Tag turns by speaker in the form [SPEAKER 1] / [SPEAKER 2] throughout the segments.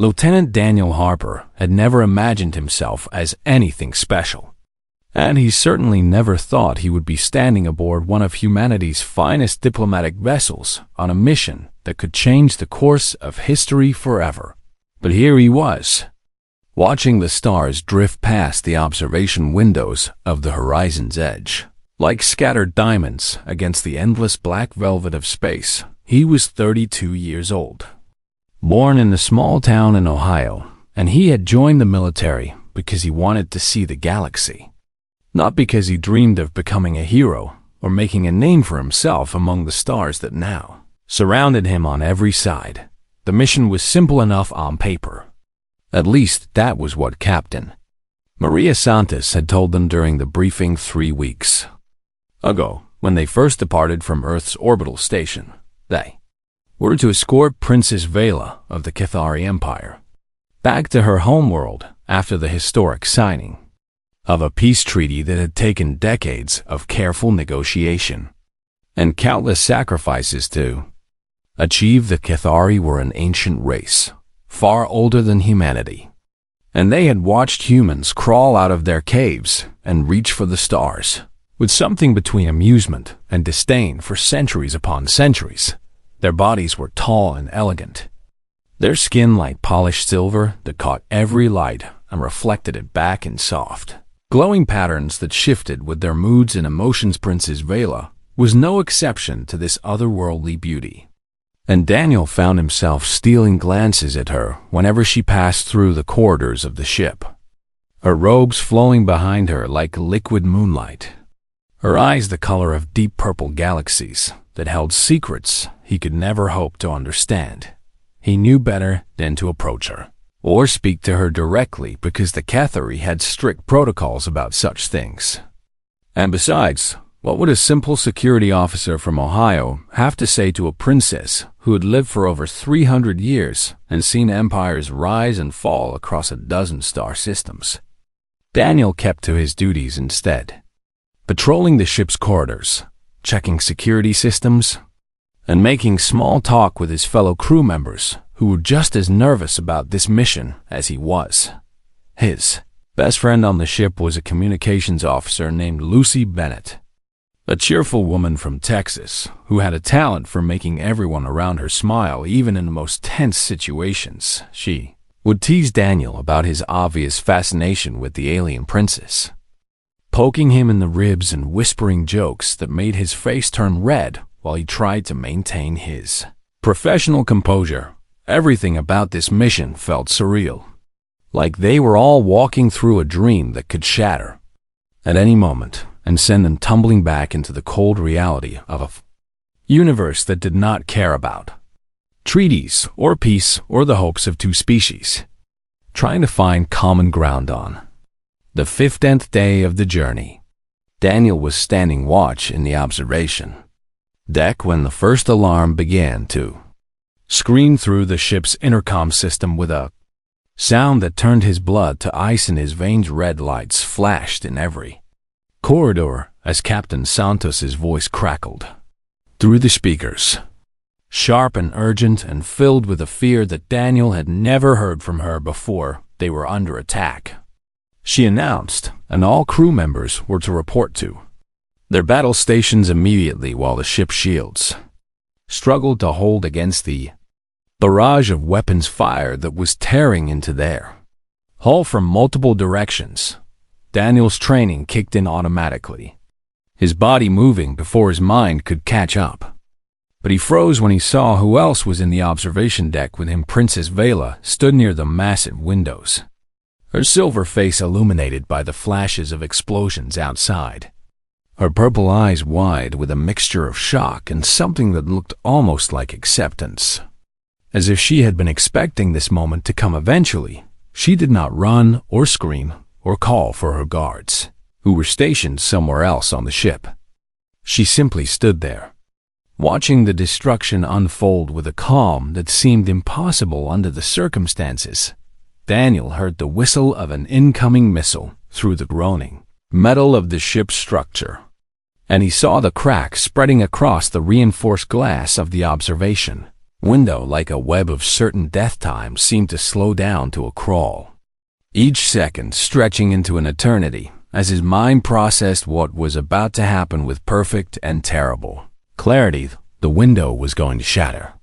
[SPEAKER 1] Lieutenant Daniel Harper had never imagined himself as anything special, and he certainly never thought he would be standing aboard one of humanity's finest diplomatic vessels on a mission that could change the course of history forever. But here he was, watching the stars drift past the observation windows of the horizon's edge. Like scattered diamonds against the endless black velvet of space, he was 32 years old. Born in a small town in Ohio, and he had joined the military because he wanted to see the galaxy. Not because he dreamed of becoming a hero or making a name for himself among the stars that now surrounded him on every side. The mission was simple enough on paper. At least that was what Captain Maria Santos had told them during the briefing 3 weeks ago when they first departed from Earth's orbital station. They were to escort Princess Vela of the Cathari Empire back to her homeworld after the historic signing of a peace treaty that had taken decades of careful negotiation and countless sacrifices to achieve. The Cathari were an ancient race, far older than humanity, and they had watched humans crawl out of their caves and reach for the stars. With something between amusement and disdain for centuries upon centuries, their bodies were tall and elegant, their skin like polished silver that caught every light and reflected it back in soft, glowing patterns that shifted with their moods and emotions. Princess Vela was no exception to this otherworldly beauty, and Daniel found himself stealing glances at her whenever she passed through the corridors of the ship, her robes flowing behind her like liquid moonlight, her eyes the color of deep purple galaxies that held secrets he could never hope to understand. He knew better than to approach her or speak to her directly because the Cathari had strict protocols about such things. And besides, what would a simple security officer from Ohio have to say to a princess who had lived for over 300 years and seen empires rise and fall across a dozen star systems? Daniel kept to his duties instead, patrolling the ship's corridors, checking security systems, and making small talk with his fellow crew members who were just as nervous about this mission as he was. His best friend on the ship was a communications officer named Lucy Bennett, a cheerful woman from Texas who had a talent for making everyone around her smile even in the most tense situations. She would tease Daniel about his obvious fascination with the alien princess, poking him in the ribs and whispering jokes that made his face turn red while he tried to maintain his professional composure. Everything about this mission felt surreal, like they were all walking through a dream that could shatter at any moment and send them tumbling back into the cold reality of a universe that did not care about treaties or peace or the hopes of two species trying to find common ground on the 15th day of the journey. Daniel was standing watch in the observation deck when the first alarm began to scream through the ship's intercom system with a sound that turned his blood to ice in his veins. Red lights flashed in every corridor as Captain Santos's voice crackled through the speakers, sharp and urgent and filled with a fear that Daniel had never heard from her before. They were under attack, she announced, and all crew members were to report to their battle stations immediately while the ship's shields struggled to hold against the barrage of weapons fire that was tearing into their hull from multiple directions. Daniel's training kicked in automatically, his body moving before his mind could catch up. But he froze when he saw who else was in the observation deck with him. Princess Vela stood near the massive windows, her silver face illuminated by the flashes of explosions outside, her purple eyes wide with a mixture of shock and something that looked almost like acceptance. As if she had been expecting this moment to come eventually, she did not run or scream or call for her guards, who were stationed somewhere else on the ship. She simply stood there, watching the destruction unfold with a calm that seemed impossible under the circumstances. Daniel heard the whistle of an incoming missile through the groaning metal of the ship's structure, and he saw the crack spreading across the reinforced glass of the observation Window, like a web of certain death times, seemed to slow down to a crawl, each second stretching into an eternity as his mind processed what was about to happen with perfect and terrible clarity. The window was going to shatter.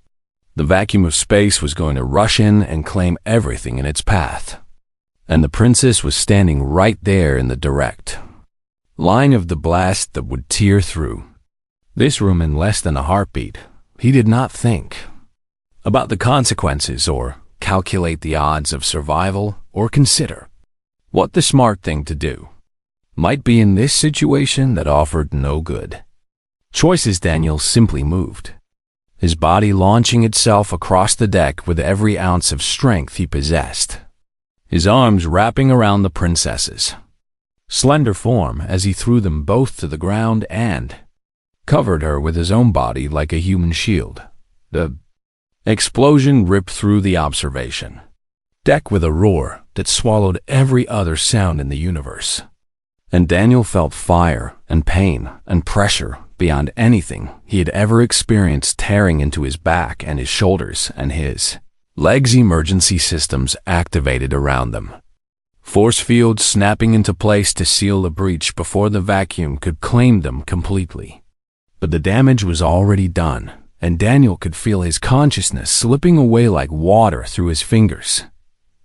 [SPEAKER 1] The vacuum of space was going to rush in and claim everything in its path. And the princess was standing right there in the direct line of the blast that would tear through this room in less than a heartbeat. He did not think about the consequences or calculate the odds of survival or consider what the smart thing to do might be in this situation that offered no good choices. Daniel simply moved, his body launching itself across the deck with every ounce of strength he possessed, his arms wrapping around the princess's slender form as he threw them both to the ground and covered her with his own body like a human shield. The explosion ripped through the observation deck with a roar that swallowed every other sound in the universe, and Daniel felt fire and pain and pressure beyond anything he had ever experienced tearing into his back and his shoulders, and his legs' emergency systems activated around them, force fields snapping into place to seal the breach before the vacuum could claim them completely. But the damage was already done, and Daniel could feel his consciousness slipping away like water through his fingers.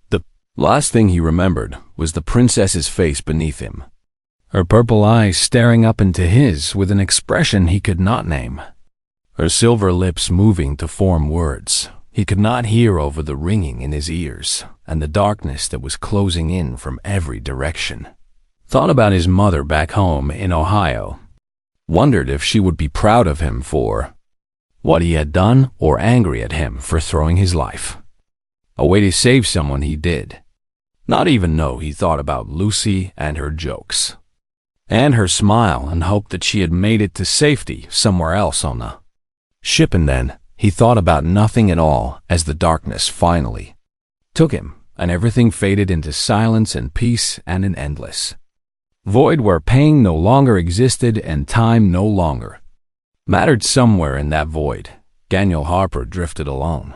[SPEAKER 1] The last thing he remembered was the princess's face beneath him, her purple eyes staring up into his with an expression he could not name, her silver lips moving to form words he could not hear over the ringing in his ears and the darkness that was closing in from every direction. Thought about his mother back home in Ohio, wondered if she would be proud of him for what he had done or angry at him for throwing his life away to save someone he did not even know. He thought about Lucy and her jokes, and her smile, and hoped that she had made it to safety somewhere else on the ship. And then he thought about nothing at all as the darkness finally took him, and everything faded into silence and peace and an endless void where pain no longer existed and time no longer mattered. Somewhere in that void, Daniel Harper drifted alone,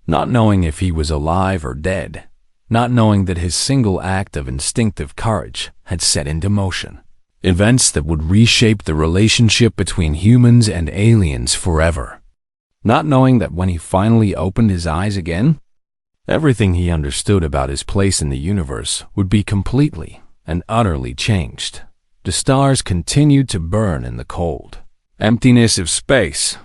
[SPEAKER 1] not knowing if he was alive or dead, not knowing that his single act of instinctive courage had set into motion events that would reshape the relationship between humans and aliens forever, not knowing that when he finally opened his eyes again, everything he understood about his place in the universe would be completely and utterly changed. The stars continued to burn in the cold emptiness of space,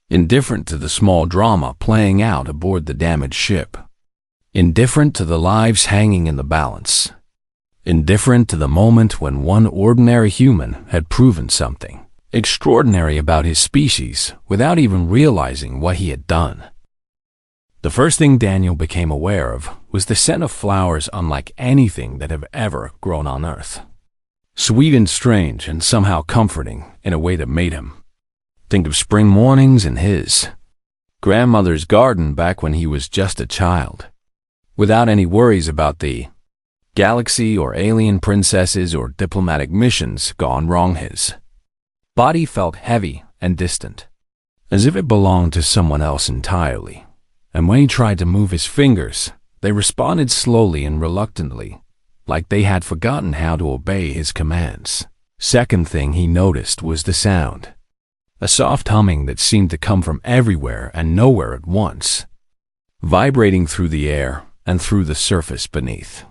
[SPEAKER 1] indifferent to the small drama playing out aboard the damaged ship, indifferent to the lives hanging in the balance, indifferent to the moment when one ordinary human had proven something extraordinary about his species without even realizing what he had done. The first thing Daniel became aware of was the scent of flowers unlike anything that have ever grown on Earth. Sweet and strange and somehow comforting in a way that made him think of spring mornings in his grandmother's garden back when he was just a child, without any worries about the galaxy or alien princesses or diplomatic missions gone wrong. His body felt heavy and distant, as if it belonged to someone else entirely, and when he tried to move his fingers, they responded slowly and reluctantly, like they had forgotten how to obey his commands. Second thing he noticed was the sound, a soft humming that seemed to come from everywhere and nowhere at once, vibrating through the air and through the surface beneath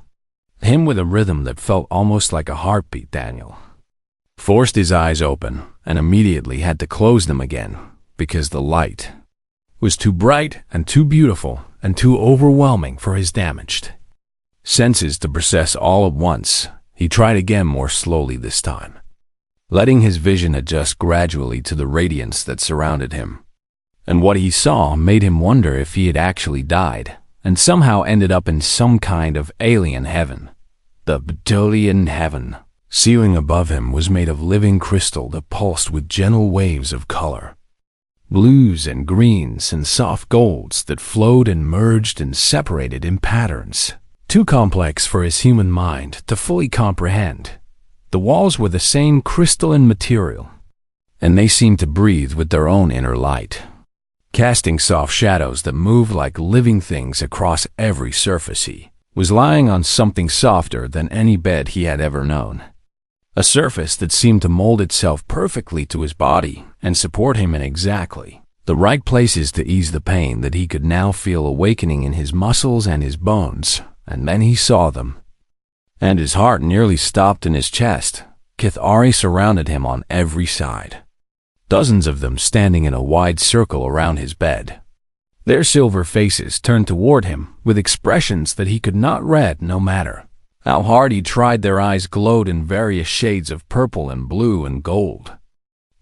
[SPEAKER 1] him with a rhythm that felt almost like a heartbeat. Daniel forced his eyes open and immediately had to close them again because the light was too bright and too beautiful and too overwhelming for his damaged senses to process all at once. He tried again, more slowly this time, letting his vision adjust gradually to the radiance that surrounded him. And what he saw made him wonder if he had actually died and somehow ended up in some kind of alien heaven. The Betulian heaven. Ceiling above him was made of living crystal that pulsed with gentle waves of color, blues and greens and soft golds that flowed and merged and separated in patterns too complex for his human mind to fully comprehend. The walls were the same crystalline material, and they seemed to breathe with their own inner light. casting soft shadows that moved like living things across every surface. He was lying on something softer than any bed he had ever known. A surface that seemed to mold itself perfectly to his body and support him in exactly the right places to ease the pain that he could now feel awakening in his muscles and his bones. And then he saw them, and his heart nearly stopped in his chest. Kithari surrounded him on every side, dozens of them standing in a wide circle around his bed. Their silver faces turned toward him with expressions that he could not read no matter how hard he tried. Their eyes glowed in various shades of purple and blue and gold,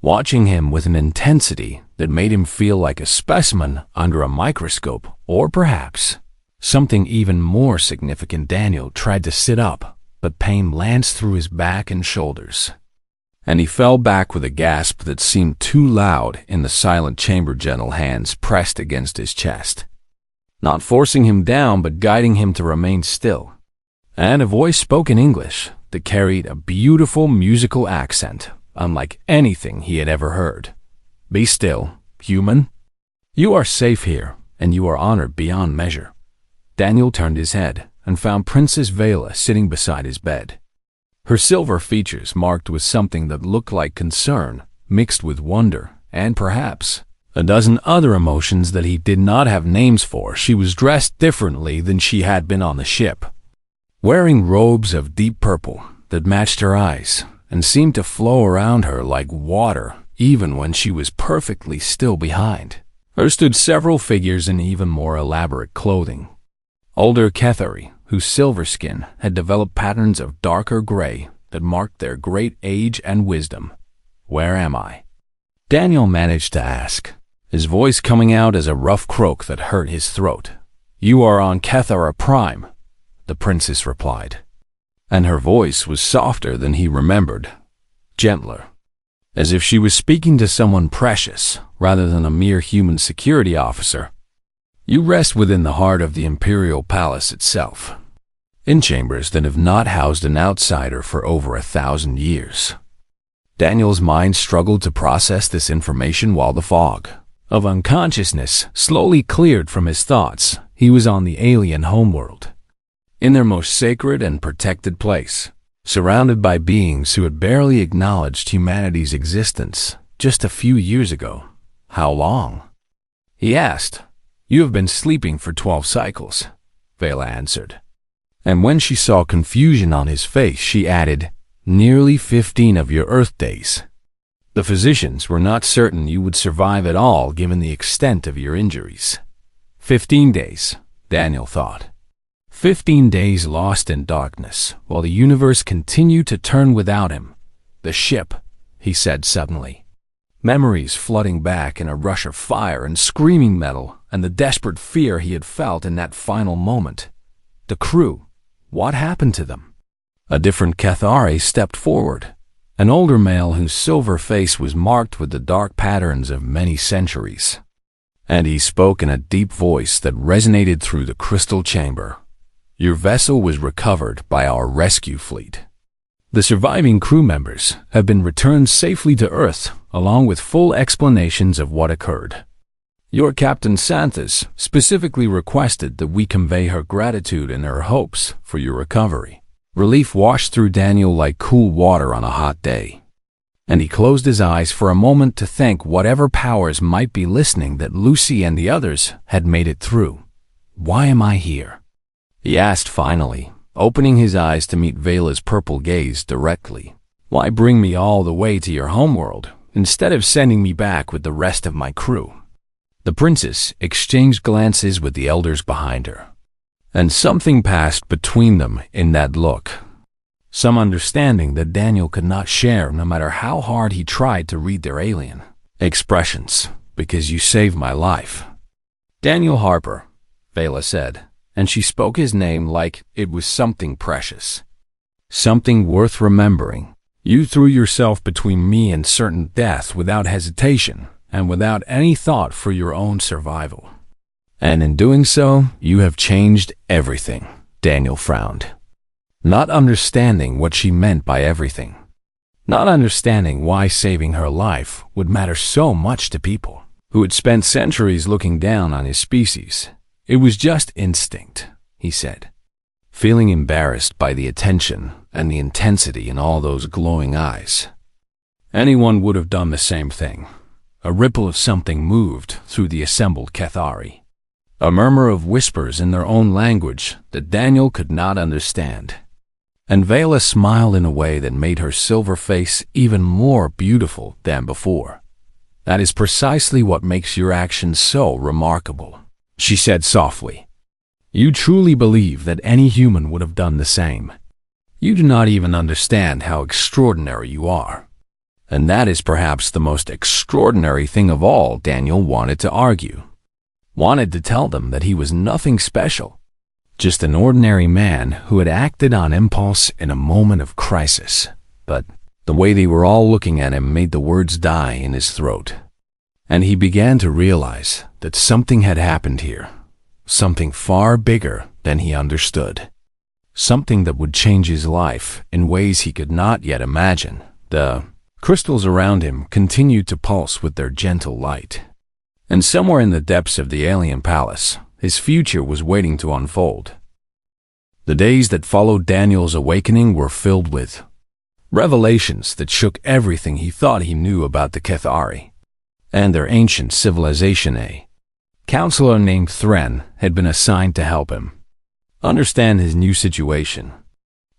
[SPEAKER 1] watching him with an intensity that made him feel like a specimen under a microscope, or perhaps something even more significant. Daniel tried to sit up, but pain lanced through his back and shoulders, and he fell back with a gasp that seemed too loud in the silent chamber. Gentle hands pressed against his chest, not forcing him down but guiding him to remain still, and a voice spoke in English that carried a beautiful musical accent unlike anything he had ever heard. "Be still, human. You are safe here, and you are honored beyond measure." Daniel turned his head and found Princess Vela sitting beside his bed, her silver features marked with something that looked like concern, mixed with wonder, and perhaps a dozen other emotions that he did not have names for. She was dressed differently than she had been on the ship, wearing robes of deep purple that matched her eyes and seemed to flow around her like water, even when she was perfectly still. Behind her stood several figures in even more elaborate clothing. Older Kethari, whose silver skin had developed patterns of darker gray that marked their great age and wisdom. "Where am I?" Daniel managed to ask, his voice coming out as a rough croak that hurt his throat. "You are on Kethara Prime," the princess replied, and her voice was softer than he remembered, gentler, as if she was speaking to someone precious rather than a mere human security officer. "You rest within the heart of the Imperial Palace itself, in chambers that have not housed an outsider for over 1,000 years. Daniel's mind struggled to process this information while the fog of unconsciousness slowly cleared from his thoughts. He was on the alien homeworld, in their most sacred and protected place, surrounded by beings who had barely acknowledged humanity's existence just a few years ago. "How long?" he asked. "You have been sleeping for 12 cycles, Vela answered. And when she saw confusion on his face, she added, "Nearly 15 of your Earth days. The physicians were not certain you would survive at all given the extent of your injuries." 15 days, Daniel thought. 15 days lost in darkness, while the universe continued to turn without him. "The ship," he said suddenly, memories flooding back in a rush of fire and screaming metal, and the desperate fear he had felt in that final moment. The crew, what happened to them? A different Kethari stepped forward, an older male whose silver face was marked with the dark patterns of many centuries, and he spoke in a deep voice that resonated through the crystal chamber. "Your vessel was recovered by our rescue fleet. The surviving crew members have been returned safely to Earth, along with full explanations of what occurred. Your Captain Santhas specifically requested that we convey her gratitude and her hopes for your recovery." Relief washed through Daniel like cool water on a hot day, and he closed his eyes for a moment to thank whatever powers might be listening that Lucy and the others had made it through. "Why am I here?" he asked finally, opening his eyes to meet Vela's purple gaze directly. "Why bring me all the way to your homeworld instead of sending me back with the rest of my crew?" The princess exchanged glances with the elders behind her, and something passed between them in that look. Some understanding that Daniel could not share no matter how hard he tried to read their alien expressions. "Because you saved my life." "Daniel Harper," Vela said, and she spoke his name like it was something precious, something worth remembering. "You threw yourself between me and certain death without hesitation and without any thought for your own survival. And in doing so, you have changed everything." Daniel frowned, not understanding what she meant by everything, not understanding why saving her life would matter so much to people. who had spent centuries looking down on his species. It was just instinct, he said, feeling embarrassed by the attention and the intensity in all those glowing eyes. Anyone would have done the same thing. A ripple of something moved through the assembled Cathari, a murmur of whispers in their own language that Daniel could not understand. And Vela smiled in a way that made her silver face even more beautiful than before. "That is precisely what makes your actions so remarkable," she said softly. "You truly believe that any human would have done the same. You do not even understand how extraordinary you are." And that is perhaps the most extraordinary thing of all, Daniel wanted to argue. Wanted to tell them that he was nothing special, just an ordinary man who had acted on impulse in a moment of crisis. But the way they were all looking at him made the words die in his throat. And he began to realize that something had happened here, something far bigger than he understood, something that would change his life in ways he could not yet imagine. The crystals around him continued to pulse with their gentle light. And somewhere in the depths of the alien palace, his future was waiting to unfold. The days that followed Daniel's awakening were filled with revelations that shook everything he thought he knew about the Cathari and their ancient civilization. A counselor named Thren had been assigned to help him understand his new situation.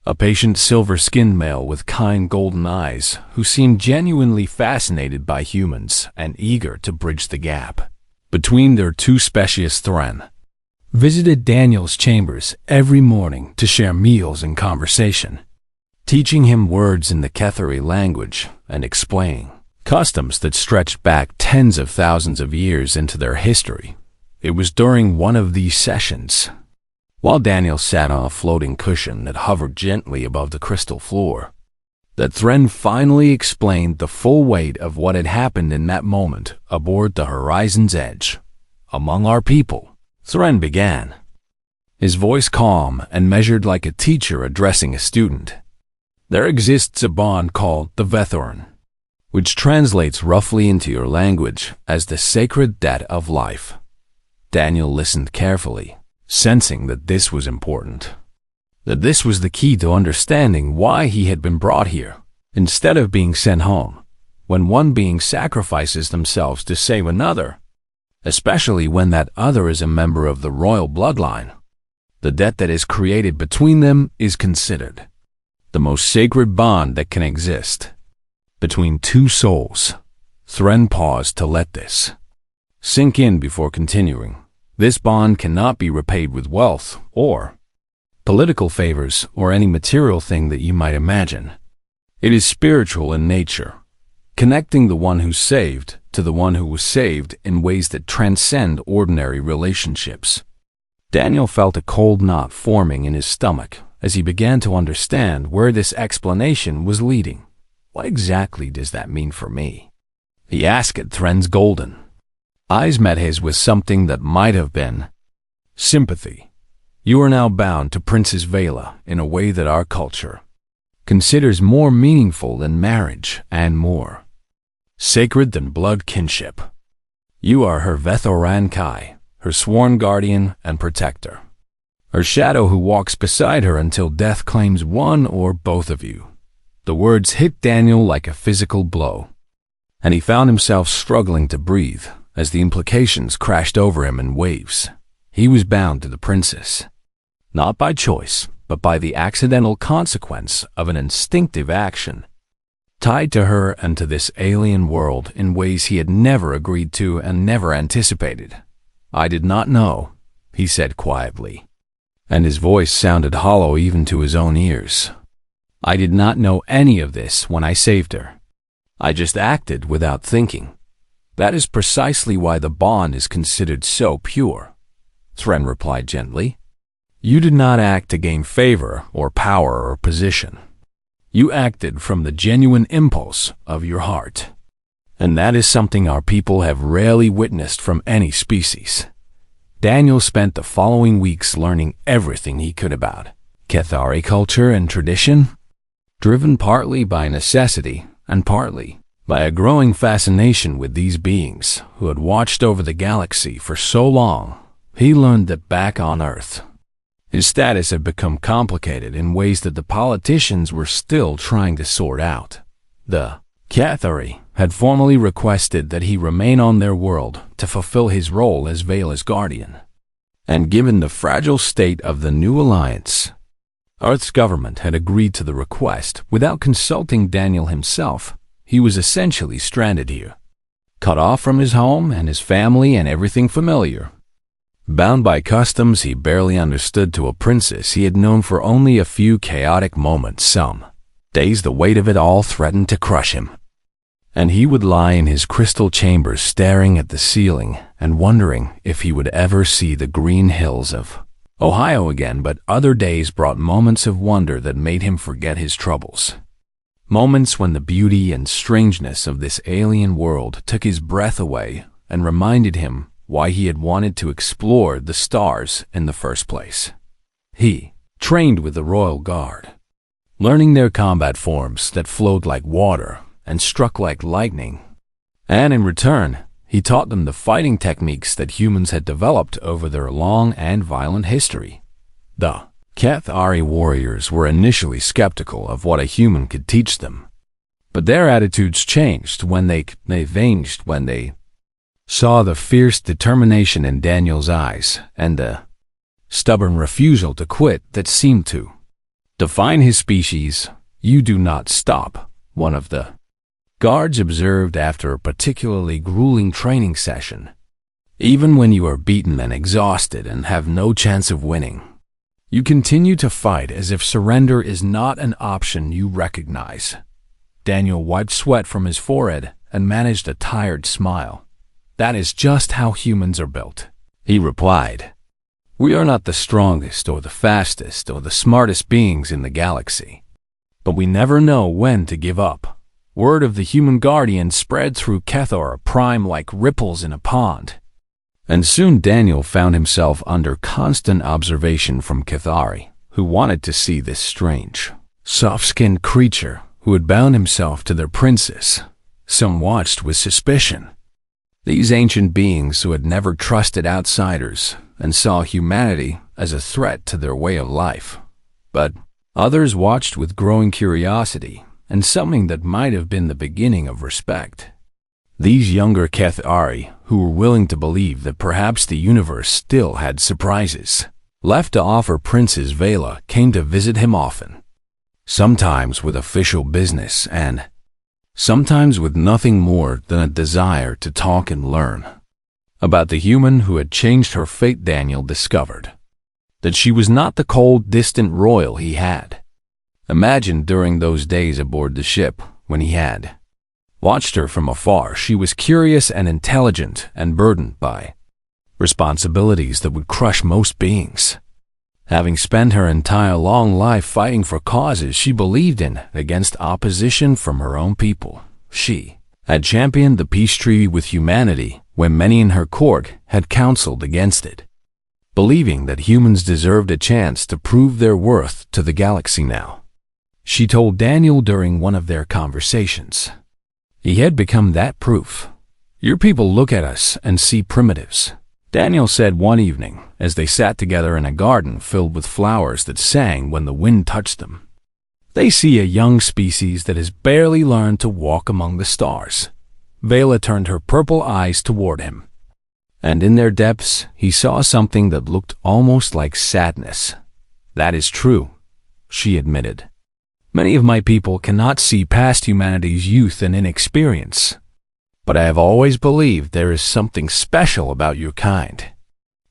[SPEAKER 1] A patient silver-skinned male with kind golden eyes who seemed genuinely fascinated by humans and eager to bridge the gap between their two species. Thren visited Daniel's chambers every morning to share meals and conversation, teaching him words in the Cathari language and explaining customs that stretched back tens of thousands of years into their history. It was during one of these sessions, while Daniel sat on a floating cushion that hovered gently above the crystal floor, that Thren finally explained the full weight of what had happened in that moment aboard the horizon's edge. "Among our people," Thren began, his voice calm and measured like a teacher addressing a student, "there exists a bond called the Vethoran, which translates roughly into your language as the sacred debt of life." Daniel listened carefully, sensing that this was important, that this was the key to understanding why he had been brought here, instead of being sent home. When one being sacrifices themselves to save another, especially when that other is a member of the royal bloodline, the debt that is created between them is considered the most sacred bond that can exist between two souls. Thren paused to let this sink in before continuing. "This bond cannot be repaid with wealth or political favors or any material thing that you might imagine. It is spiritual in nature, connecting the one who saved to the one who was saved in ways that transcend ordinary relationships." Daniel felt a cold knot forming in his stomach as he began to understand where this explanation was leading. "What exactly does that mean for me?" he asked. Thren's golden eyes met his with something that might have been sympathy. "You are now bound to Princess Vela in a way that our culture considers more meaningful than marriage and more sacred than blood kinship. You are her Vethoran Kai, her sworn guardian and protector, her shadow who walks beside her until death claims one or both of you." The words hit Daniel like a physical blow, and he found himself struggling to breathe as the implications crashed over him in waves. He was bound to the princess, not by choice, but by the accidental consequence of an instinctive action, tied to her and to this alien world in ways he had never agreed to and never anticipated. "I did not know," he said quietly, and his voice sounded hollow even to his own ears. "I did not know any of this when I saved her. I just acted without thinking. That is precisely why the bond is considered so pure," Thren replied gently. "You did not act to gain favor or power or position. You acted from the genuine impulse of your heart. And that is something our people have rarely witnessed from any species." Daniel spent the following weeks learning everything he could about Cathari culture and tradition, driven partly by necessity and partly by a growing fascination with these beings who had watched over the galaxy for so long, he learned that back on Earth, his status had become complicated in ways that the politicians were still trying to sort out. The Cathari had formally requested that he remain on their world to fulfill his role as Vela's guardian. And given the fragile state of the new alliance, Earth's government had agreed to the request without consulting Daniel himself. He was essentially stranded here, cut off from his home and his family and everything familiar. Bound by customs he barely understood to a princess he had known for only a few chaotic moments. Some days the weight of it all threatened to crush him, and he would lie in his crystal chambers staring at the ceiling and wondering if he would ever see the green hills of Ohio again. But other days brought moments of wonder that made him forget his troubles. Moments when the beauty and strangeness of this alien world took his breath away and reminded him why he had wanted to explore the stars in the first place. He trained with the Royal Guard, learning their combat forms that flowed like water and struck like lightning. And in return, he taught them the fighting techniques that humans had developed over their long and violent history. The Cathari warriors were initially skeptical of what a human could teach them, but their attitudes changed when they saw the fierce determination in Daniel's eyes and the stubborn refusal to quit that seemed to define his species. "You do not stop," one of the guards observed after a particularly grueling training session. "Even when you are beaten and exhausted and have no chance of winning, you continue to fight as if surrender is not an option you recognize." Daniel wiped sweat from his forehead and managed a tired smile. "That is just how humans are built," he replied. "We are not the strongest or the fastest or the smartest beings in the galaxy, but we never know when to give up." Word of the human guardian spread through Cathar Prime like ripples in a pond, and soon Daniel found himself under constant observation from Cathari, who wanted to see this strange, soft-skinned creature who had bound himself to their princess. Some watched with suspicion. These ancient beings who had never trusted outsiders and saw humanity as a threat to their way of life. But others watched with growing curiosity and something that might have been the beginning of respect. These younger Cathari, who were willing to believe that perhaps the universe still had surprises, left to offer Princess Vela, came to visit him often, sometimes with official business and sometimes with nothing more than a desire to talk and learn about the human who had changed her fate. Daniel discovered that she was not the cold, distant royal he had imagined during those days aboard the ship when he had watched her from afar. She was curious and intelligent and burdened by responsibilities that would crush most beings. Having spent her entire long life fighting for causes she believed in against opposition from her own people, she had championed the peace treaty with humanity when many in her court had counseled against it, believing that humans deserved a chance to prove their worth to the galaxy. Now, she told Daniel during one of their conversations, he had become that proof. "Your people look at us and see primitives," Daniel said one evening as they sat together in a garden filled with flowers that sang when the wind touched them. "They see a young species that has barely learned to walk among the stars." Vela turned her purple eyes toward him, and in their depths he saw something that looked almost like sadness. "That is true," she admitted. "Many of my people cannot see past humanity's youth and inexperience. But I have always believed there is something special about your kind,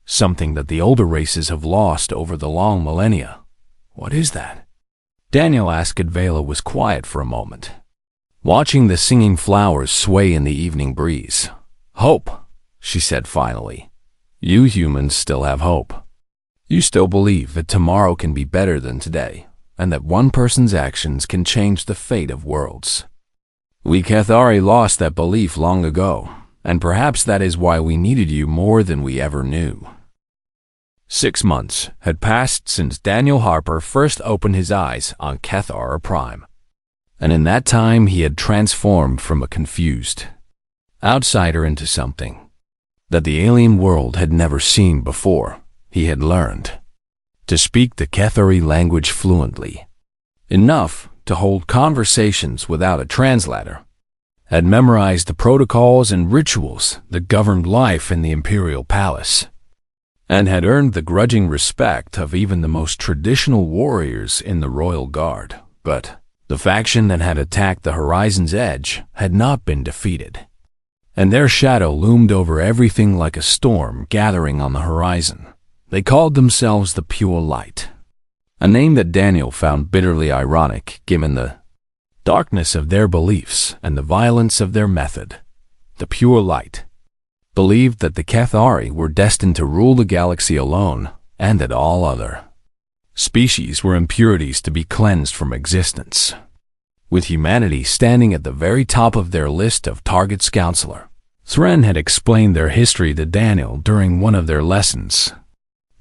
[SPEAKER 1] something that the older races have lost over the long millennia." "What is that?" Daniel asked. Vela was quiet for a moment, watching the singing flowers sway in the evening breeze. "Hope," she said finally. "You humans still have hope. You still believe that tomorrow can be better than today, and that one person's actions can change the fate of worlds. We Cathari lost that belief long ago, and perhaps that is why we needed you more than we ever knew." 6 months had passed since Daniel Harper first opened his eyes on Cathar Prime, And in that time he had transformed from a confused outsider into something that the alien world had never seen before. He had learned to speak the Cathari language fluently, enough to hold conversations without a translator, had memorized the protocols and rituals that governed life in the imperial palace, and had earned the grudging respect of even the most traditional warriors in the royal guard. But the faction that had attacked the horizon's edge had not been defeated, and their shadow loomed over everything like a storm gathering on the horizon. They called themselves the Pure Light, a name that Daniel found bitterly ironic given the darkness of their beliefs and the violence of their method. The Pure Light believed that the Cathari were destined to rule the galaxy alone, and that all other species were impurities to be cleansed from existence, with humanity standing at the very top of their list of targets. Counselor Thren had explained their history to Daniel during one of their lessons,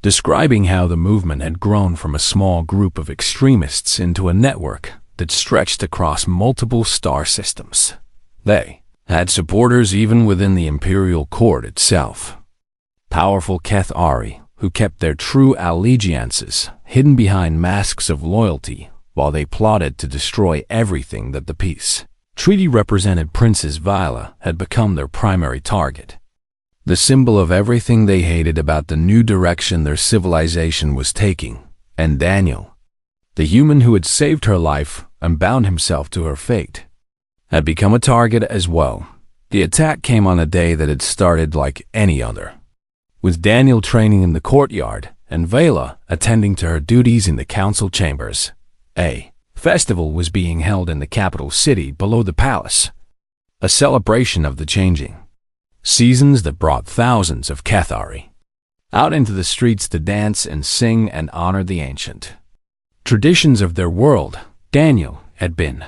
[SPEAKER 1] describing how the movement had grown from a small group of extremists into a network that stretched across multiple star systems. They had supporters even within the imperial court itself, powerful Cathari who kept their true allegiances hidden behind masks of loyalty while they plotted to destroy everything that the peace treaty represented. Princess Viola had become their primary target, the symbol of everything they hated about the new direction their civilization was taking. And Daniel, the human who had saved her life and bound himself to her fate, had become a target as well. The attack came on a day that had started like any other, with Daniel training in the courtyard and Vela attending to her duties in the council chambers. A festival was being held in the capital city below the palace, a celebration of the changing seasons that brought thousands of Cathari out into the streets to dance and sing and honor the ancient traditions of their world. Daniel had been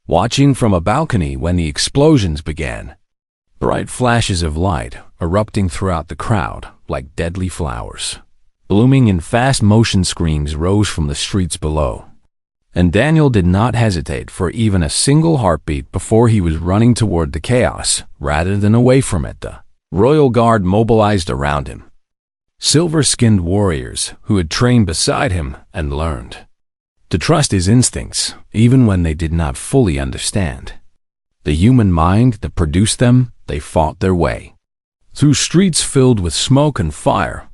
[SPEAKER 1] watching from a balcony when the explosions began, bright flashes of light erupting throughout the crowd like deadly flowers, blooming in fast motion. Screams rose from the streets below, and Daniel did not hesitate for even a single heartbeat before he was running toward the chaos rather than away from it. The royal guard mobilized around him, silver-skinned warriors who had trained beside him and learned to trust his instincts even when they did not fully understand the human mind that produced them. They fought their way through streets filled with smoke and fire,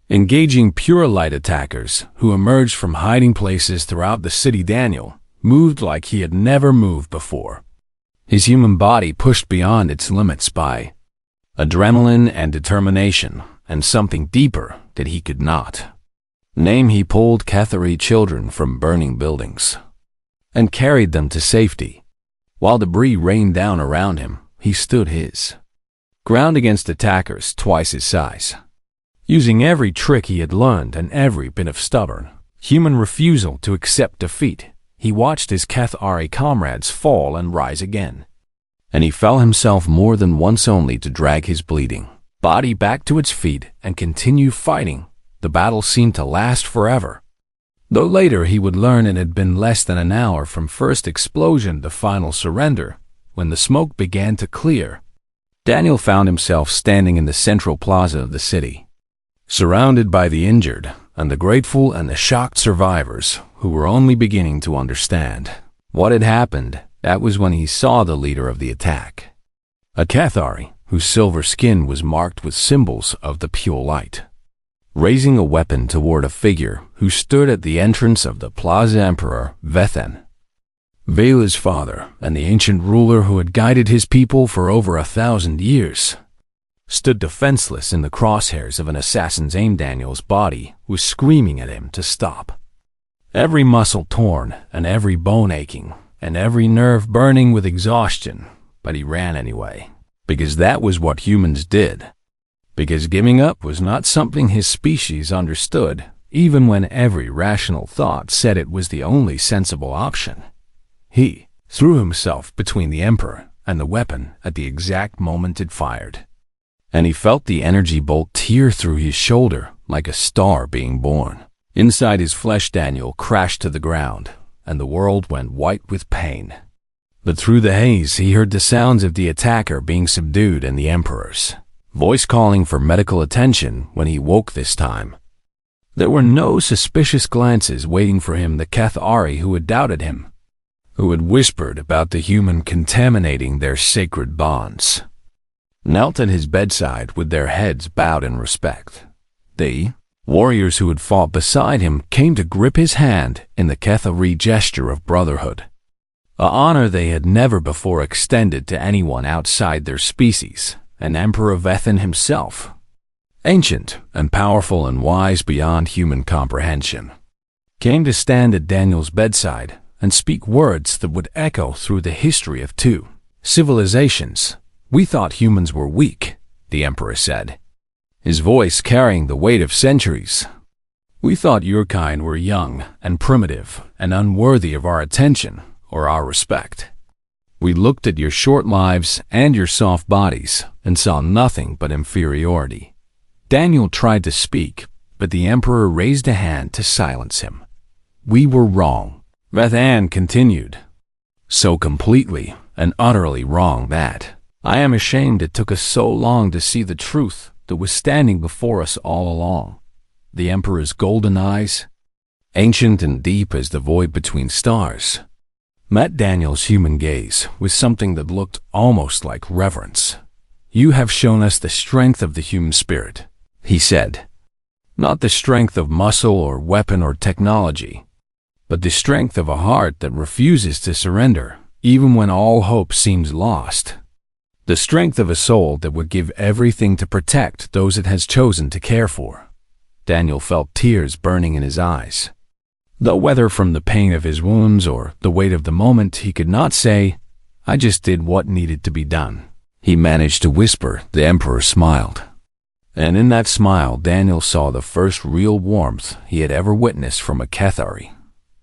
[SPEAKER 1] engaging Pure Light attackers who emerged from hiding places throughout the city. Daniel moved like he had never moved before, his human body pushed beyond its limits by adrenaline and determination and something deeper that he could not name. He pulled Cathari children from burning buildings and carried them to safety. While debris rained down around him, he stood his ground against attackers twice his size, using every trick he had learned and every bit of stubborn human refusal to accept defeat. He watched his Cathari comrades fall and rise again, and he fell himself more than once only to drag his bleeding body back to its feet and continue fighting. The battle seemed to last forever, though later he would learn it had been less than an hour from first explosion to final surrender. When the smoke began to clear, Daniel found himself standing in the central plaza of the city, surrounded by the injured and the grateful and the shocked survivors who were only beginning to understand what had happened. That was when he saw the leader of the attack, a Cathari whose silver skin was marked with symbols of the Pure Light, raising a weapon toward a figure who stood at the entrance of the plaza. Emperor Vethen, Vela's father and the ancient ruler who had guided his people for over 1,000 years, stood defenseless in the crosshairs of an assassin's aim. Daniel's body was screaming at him to stop, every muscle torn and every bone aching and every nerve burning with exhaustion. But he ran anyway, because that was what humans did, because giving up was not something his species understood, even when every rational thought said it was the only sensible option. He threw himself between the Emperor and the weapon at the exact moment it fired, and he felt the energy bolt tear through his shoulder like a star being born. Inside his flesh, Daniel crashed to the ground, and the world went white with pain. But through the haze, he heard the sounds of the attacker being subdued and the Emperor's voice calling for medical attention when he woke this time. There were no suspicious glances waiting for him. The Cathari who had doubted him, who had whispered about the human contaminating their sacred bonds, knelt at his bedside with their heads bowed in respect. The warriors who had fought beside him came to grip his hand in the Cathari gesture of brotherhood, an honor they had never before extended to anyone outside their species. And Emperor Vethan himself, ancient and powerful and wise beyond human comprehension, came to stand at Daniel's bedside and speak words that would echo through the history of two civilizations. "We thought humans were weak," the Emperor said, his voice carrying the weight of centuries. "We thought your kind were young and primitive and unworthy of our attention or our respect. We looked at your short lives and your soft bodies and saw nothing but inferiority." Daniel tried to speak, but the Emperor raised a hand to silence him. "We were wrong," Vethan continued. "So completely and utterly wrong that I am ashamed it took us so long to see the truth that was standing before us all along." The Emperor's golden eyes, ancient and deep as the void between stars, met Daniel's human gaze with something that looked almost like reverence. "You have shown us the strength of the human spirit," he said. "Not the strength of muscle or weapon or technology, but the strength of a heart that refuses to surrender, even when all hope seems lost. The strength of a soul that would give everything to protect those it has chosen to care for." Daniel felt tears burning in his eyes. Though whether from the pain of his wounds or the weight of the moment, he could not say, "I just did what needed to be done." He managed to whisper. The Emperor smiled. And in that smile, Daniel saw the first real warmth he had ever witnessed from a Cathari.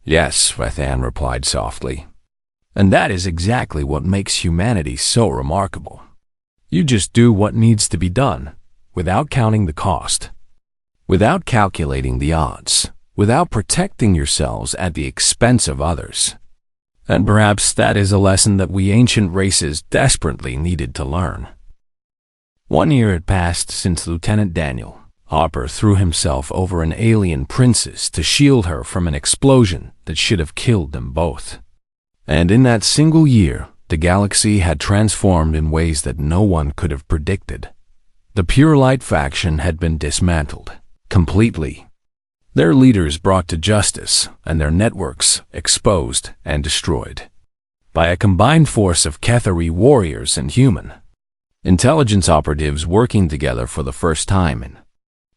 [SPEAKER 1] "Yes," Vethan replied softly. "And that is exactly what makes humanity so remarkable. You just do what needs to be done, without counting the cost, without calculating the odds, without protecting yourselves at the expense of others." And perhaps that is a lesson that we ancient races desperately needed to learn. 1 year had passed since Lieutenant Daniel Harper threw himself over an alien princess to shield her from an explosion that should have killed them both. And in that single year, the galaxy had transformed in ways that no one could have predicted. The Pure Light faction had been dismantled completely, their leaders brought to justice, and their networks exposed and destroyed by a combined force of Cathari warriors and human intelligence operatives working together for the first time in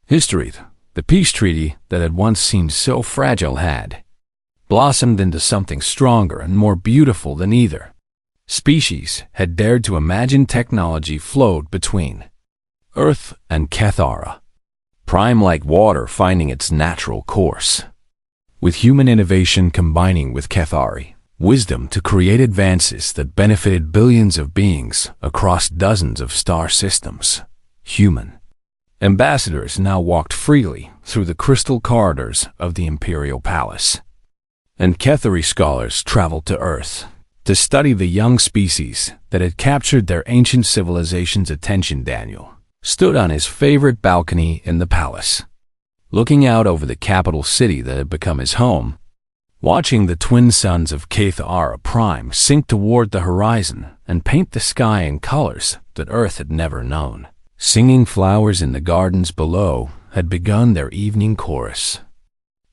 [SPEAKER 1] history. The peace treaty that had once seemed so fragile had blossomed into something stronger and more beautiful than either species had dared to imagine. Technology flowed between Earth and Cathara, prime like water finding its natural course, with human innovation combining with Cathari wisdom to create advances that benefited billions of beings across dozens of star systems. Human ambassadors now walked freely through the crystal corridors of the Imperial Palace, and Cathari scholars traveled to Earth to study the young species that had captured their ancient civilization's attention. Daniel stood on his favorite balcony in the palace, looking out over the capital city that had become his home, watching the twin suns of Cathara Prime sink toward the horizon and paint the sky in colors that Earth had never known. Singing flowers in the gardens below had begun their evening chorus,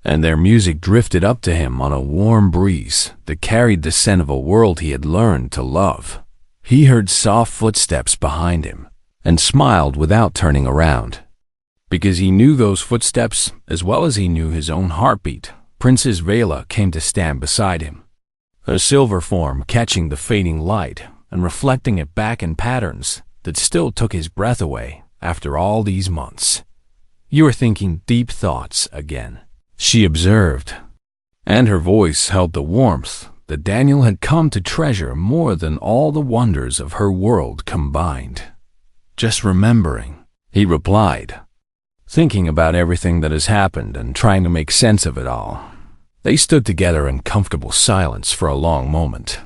[SPEAKER 1] and their music drifted up to him on a warm breeze that carried the scent of a world he had learned to love. He heard soft footsteps behind him and smiled without turning around, because he knew those footsteps as well as he knew his own heartbeat. Princess Vela came to stand beside him, her silver form catching the fading light and reflecting it back in patterns that still took his breath away after all these months. "You are thinking deep thoughts again," she observed, and her voice held the warmth that Daniel had come to treasure more than all the wonders of her world combined. "Just remembering," he replied, "thinking about everything that has happened and trying to make sense of it all." They stood together in comfortable silence for a long moment.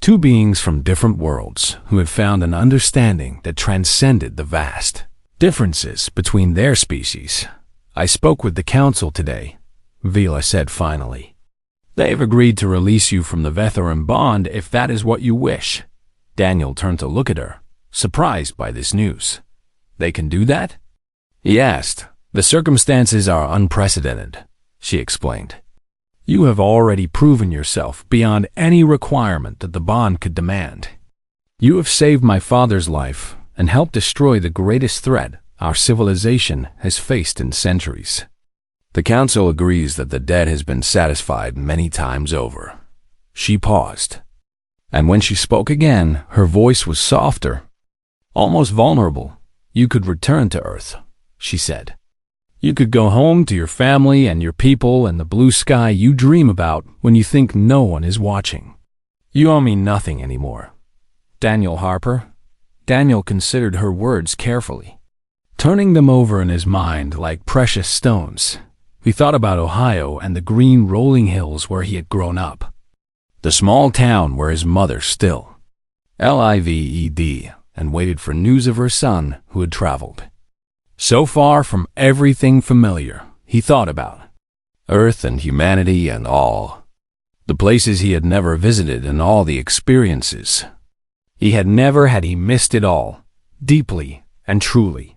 [SPEAKER 1] Two beings from different worlds who had found an understanding that transcended the vast differences between their species. "I spoke with the council today," Vela said finally. "They've agreed to release you from the Vetheran bond if that is what you wish." Daniel turned to look at her, surprised by this news. "They can do that?" he asked. "The circumstances are unprecedented," she explained. "You have already proven yourself beyond any requirement that the bond could demand. You have saved my father's life and helped destroy the greatest threat our civilization has faced in centuries. The Council agrees that the debt has been satisfied many times over." She paused, and when she spoke again, her voice was softer, almost vulnerable. "You could return to Earth," she said. "You could go home to your family and your people and the blue sky you dream about when you think no one is watching. You owe me nothing anymore." "Daniel Harper?" Daniel considered her words carefully, turning them over in his mind like precious stones. He thought about Ohio and the green rolling hills where he had grown up, the small town where his mother still lived, and waited for news of her son who had traveled so far from everything familiar he thought about, Earth and humanity and all, the places he had never visited and all the experiences. He missed it all, deeply and truly,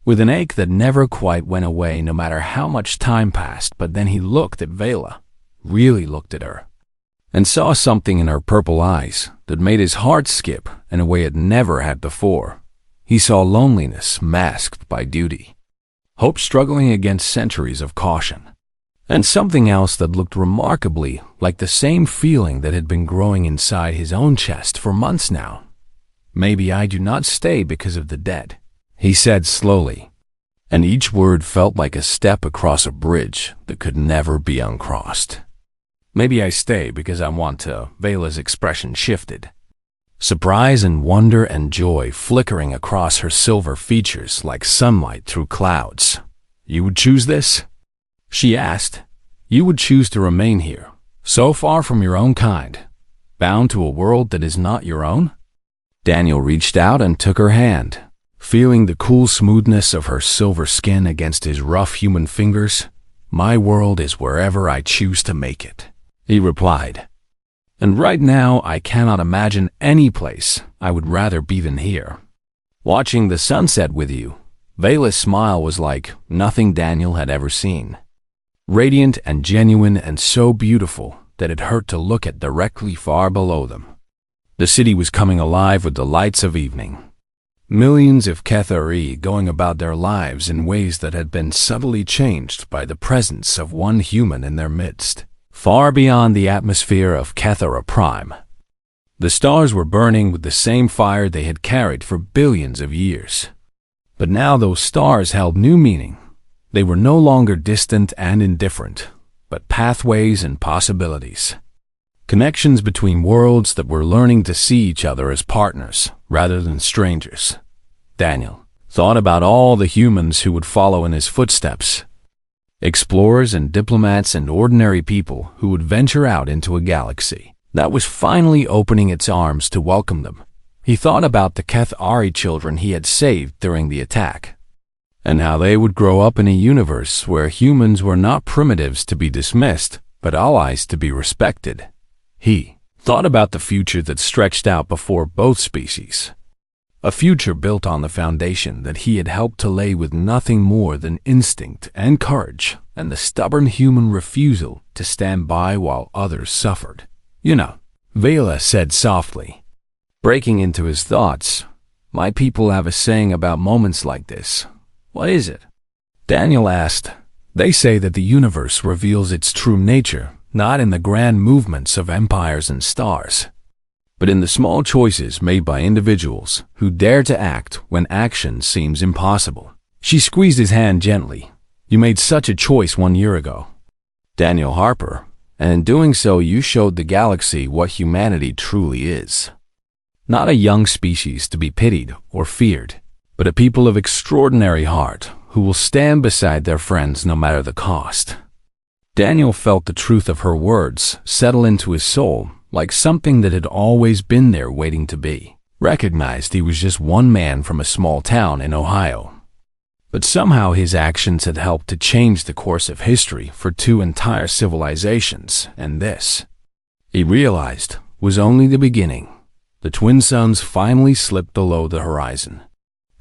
[SPEAKER 1] with an ache that never quite went away no matter how much time passed. But then he looked at Vela, really looked at her, and saw something in her purple eyes that made his heart skip in a way it never had before. He saw loneliness masked by duty, hope struggling against centuries of caution, and something else that looked remarkably like the same feeling that had been growing inside his own chest for months now. "Maybe I do not stay because of the debt," he said slowly, and each word felt like a step across a bridge that could never be uncrossed. "Maybe I stay because I want to." Vela's expression shifted, surprise and wonder and joy flickering across her silver features like sunlight through clouds. "You would choose this?" she asked. "You would choose to remain here, so far from your own kind, bound to a world that is not your own?" Daniel reached out and took her hand, feeling the cool smoothness of her silver skin against his rough human fingers. "My world is wherever I choose to make it," he replied. "And right now I cannot imagine any place I would rather be than here, watching the sunset with you." Vela's smile was like nothing Daniel had ever seen, radiant and genuine and so beautiful that it hurt to look at directly far below them. The city was coming alive with the lights of evening. Millions of Kethari going about their lives in ways that had been subtly changed by the presence of one human in their midst, far beyond the atmosphere of Kethara Prime. The stars were burning with the same fire they had carried for billions of years. But now those stars held new meaning. They were no longer distant and indifferent, but pathways and possibilities. Connections between worlds that were learning to see each other as partners rather than strangers. Daniel thought about all the humans who would follow in his footsteps. Explorers and diplomats and ordinary people who would venture out into a galaxy that was finally opening its arms to welcome them. He thought about the Kethari children he had saved during the attack, and how they would grow up in a universe where humans were not primitives to be dismissed, but allies to be respected. He thought about the future that stretched out before both species, a future built on the foundation that he had helped to lay with nothing more than instinct and courage and the stubborn human refusal to stand by while others suffered. "You know," Vela said softly, breaking into his thoughts, "my people have a saying about moments like this." "What is it?" Daniel asked. "They say that the universe reveals its true nature, not in the grand movements of empires and stars, but in the small choices made by individuals who dare to act when action seems impossible." She squeezed his hand gently. "You made such a choice 1 year ago, Daniel Harper, and in doing so you showed the galaxy what humanity truly is. Not a young species to be pitied or feared, but a people of extraordinary heart who will stand beside their friends no matter the cost." Daniel felt the truth of her words settle into his soul like something that had always been there waiting to be. Recognized he was just one man from a small town in Ohio. But somehow his actions had helped to change the course of history for two entire civilizations, and this, he realized, was only the beginning. The twin suns finally slipped below the horizon,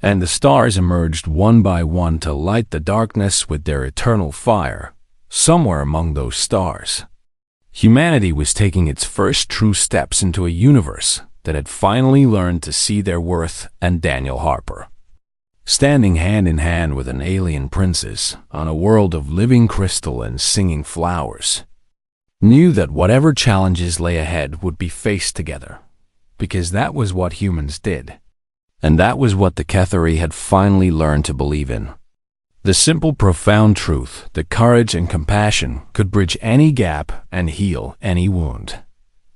[SPEAKER 1] and the stars emerged one by one to light the darkness with their eternal fire. Somewhere among those stars, humanity was taking its first true steps into a universe that had finally learned to see their worth, and Daniel Harper, standing hand in hand with an alien princess on a world of living crystal and singing flowers, knew that whatever challenges lay ahead would be faced together, because that was what humans did, and that was what the Cathari had finally learned to believe in. The simple, profound truth that courage and compassion could bridge any gap and heal any wound.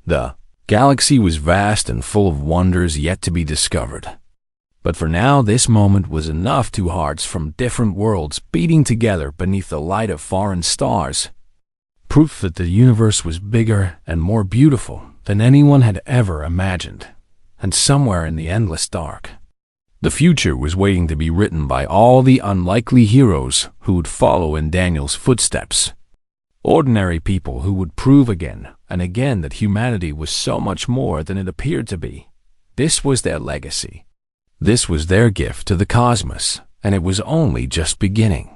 [SPEAKER 1] The galaxy was vast and full of wonders yet to be discovered. But for now, this moment was enough. Two hearts from different worlds beating together beneath the light of foreign stars. Proof that the universe was bigger and more beautiful than anyone had ever imagined. And somewhere in the endless dark, the future was waiting to be written by all the unlikely heroes who would follow in Daniel's footsteps. Ordinary people who would prove again and again that humanity was so much more than it appeared to be. This was their legacy. This was their gift to the cosmos, and it was only just beginning.